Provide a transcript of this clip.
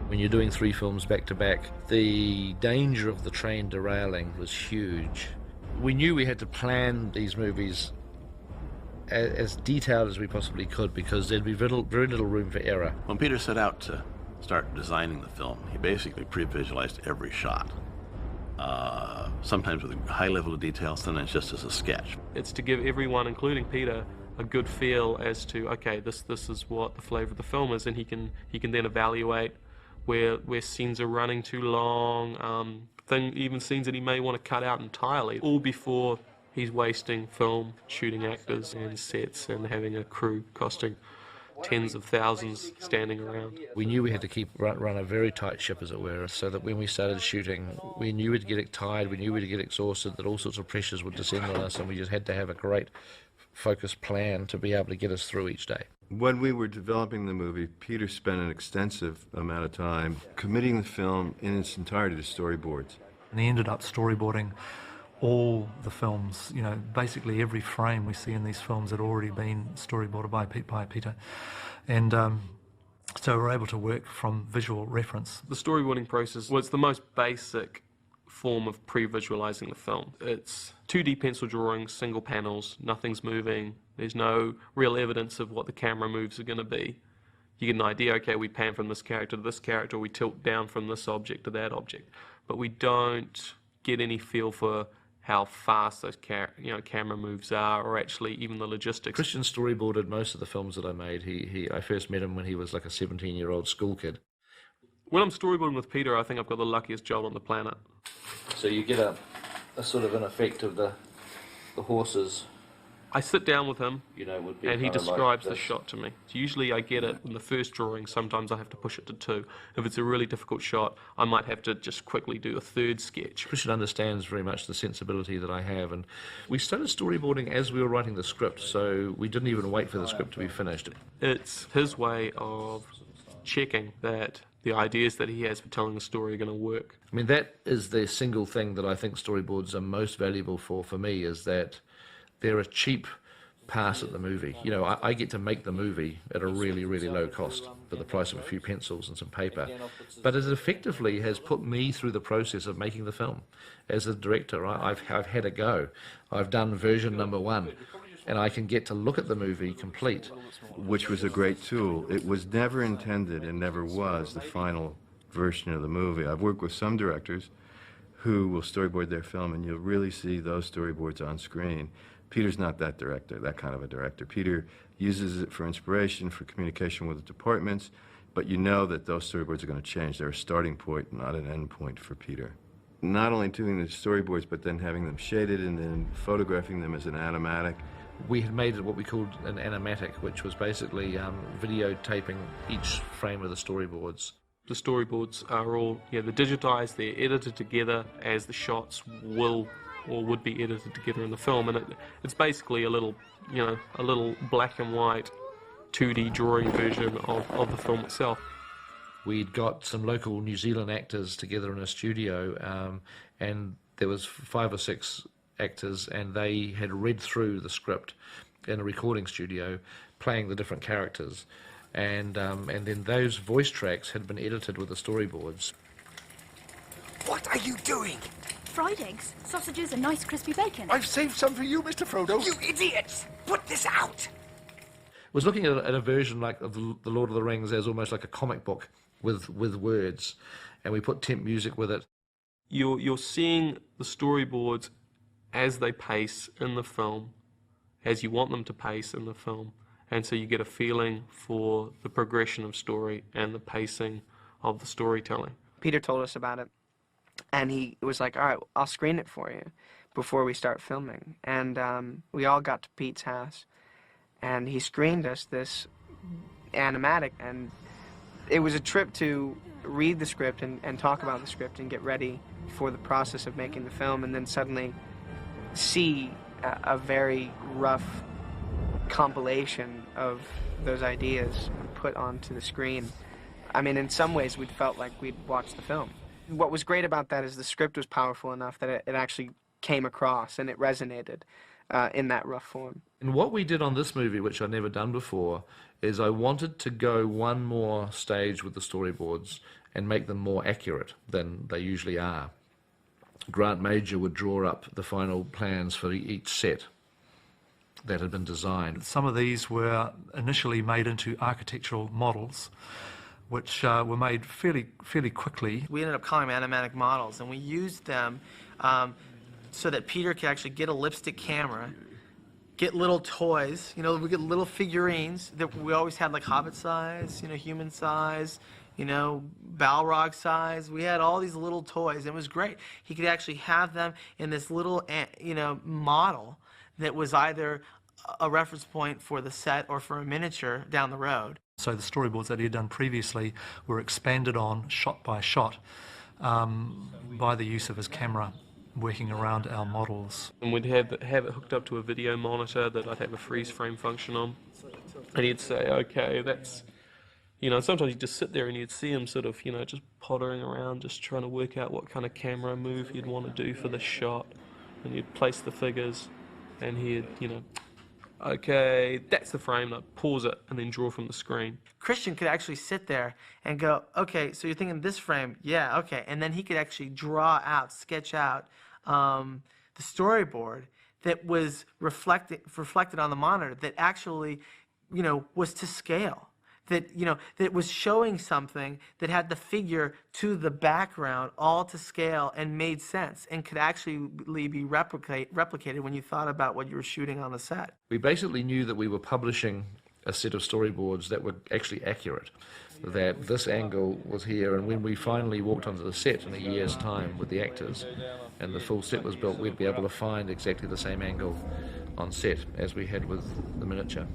When you're doing 3 films back to back, the danger of the train derailing was huge. We knew we had to plan these movies as detailed as we possibly could because there'd be very little room for error. When Peter set out to start designing the film, he basically pre-visualized every shot. Sometimes with a high level of detail, sometimes just as a sketch. It's to give everyone, including Peter, a good feel as to, okay, this is what the flavour of the film is, and he can then evaluate where scenes are running too long, even scenes that he may want to cut out entirely, all before he's wasting film, shooting actors and sets and having a crew costing tens of thousands standing around. We knew we had to run a very tight ship, as it were, so that when we started shooting, we knew we'd get tired, we knew we'd get exhausted, that all sorts of pressures would descend on us, and we just had to have a great focused plan to be able to get us through each day. When we were developing the movie, Peter spent an extensive amount of time committing the film in its entirety to storyboards. And he ended up storyboarding all the films, you know, basically every frame we see in these films had already been storyboarded by Peter. And so we're able to work from visual reference. The storyboarding process was the most basic form of pre-visualizing the film. It's 2D pencil drawings, single panels, nothing's moving, there's no real evidence of what the camera moves are going to be. You get an idea, okay, we pan from this character to this character, we tilt down from this object to that object, but we don't get any feel for how fast those camera moves are, or actually even the logistics. Christian storyboarded most of the films that I made. I first met him when he was like a 17-year-old school kid. When I'm storyboarding with Peter, I think I've got the luckiest job on the planet. So you get a sort of an effect of the horses. I sit down with him, would be and he kind of describes like the shot to me. So usually I get it in the first drawing, sometimes I have to push it to 2. If it's a really difficult shot, I might have to just quickly do a third sketch. Christian understands very much the sensibility that I have, and we started storyboarding as we were writing the script, so we didn't even wait for the script to be finished. It's his way of checking that the ideas that he has for telling a story are going to work. I mean, that is the single thing that I think storyboards are most valuable for me, is that they're a cheap pass at the movie. I get to make the movie at a really, really low cost for the price of a few pencils and some paper. But it effectively has put me through the process of making the film. As a director, I've had a go. I've done version number 1, and I can get to look at the movie complete. Which was a great tool. It was never intended and never was the final version of the movie. I've worked with some directors who will storyboard their film, and you'll really see those storyboards on screen. Peter's not that kind of a director. Peter uses it for inspiration, for communication with the departments, but you know that those storyboards are going to change. They're a starting point, not an end point for Peter. Not only doing the storyboards, but then having them shaded and then photographing them as an animatic. We had made it what we called an animatic, which was basically videotaping each frame of the storyboards. The storyboards are all, they're digitized, they're edited together as the shots will or would be edited together in the film, and it's basically a little black and white 2D drawing version of the film itself. We'd got some local New Zealand actors together in a studio, and there was 5 or 6 actors, and they had read through the script in a recording studio, playing the different characters, and then those voice tracks had been edited with the storyboards. What are you doing? Fried eggs, sausages, and nice crispy bacon. I've saved some for you, Mr. Frodo. You idiots! Put this out! Was looking at a version like of the Lord of the Rings as almost like a comic book with words, and we put temp music with it. You're seeing the storyboards as they pace in the film, as you want them to pace in the film, and so you get a feeling for the progression of story and the pacing of the storytelling. Peter told us about it, and he was like, all right, I'll screen it for you before we start filming. And we all got to Pete's house, and he screened us this animatic, and it was a trip to read the script and talk about the script and get ready for the process of making the film, and then suddenly see a very rough compilation of those ideas put onto the screen. I mean, in some ways, we'd felt like we'd watched the film. What was great about that is the script was powerful enough that it actually came across and it resonated. in that rough form. And what we did on this movie, which I'd never done before, is I wanted to go one more stage with the storyboards and make them more accurate than they usually are. Grant Major would draw up the final plans for each set that had been designed. Some of these were initially made into architectural models, which were made fairly quickly. We ended up calling them animatic models, and we used them so that Peter could actually get a lipstick camera, get little toys. You know, we get little figurines that we always had, like Hobbit size, you know, human size, you know, Balrog size. We had all these little toys. It was great. He could actually have them in this little, you know, model that was either a reference point for the set or for a miniature down the road. So the storyboards that he had done previously were expanded on shot by shot by the use of his camera working around our models. And we'd have it hooked up to a video monitor that I'd have a freeze frame function on. And he'd say, okay, that's, you know, sometimes you'd just sit there and you'd see him sort of, you know, just pottering around, just trying to work out what kind of camera move he'd want to do for the shot. And you'd place the figures and he'd, you know, okay, that's the frame, like pause it and then draw from the screen. Christian could actually sit there and go, okay, so you're thinking this frame, yeah, okay. And then he could actually draw out, sketch out the storyboard that was reflected on the monitor that actually, you know, was to scale. That, you know, that was showing something that had the figure to the background all to scale and made sense and could actually be replicated when you thought about what you were shooting on the set. We basically knew that we were publishing a set of storyboards that were actually accurate, that this angle was here, and when we finally walked onto the set in a year's time with the actors and the full set was built, we'd be able to find exactly the same angle on set as we had with the miniature.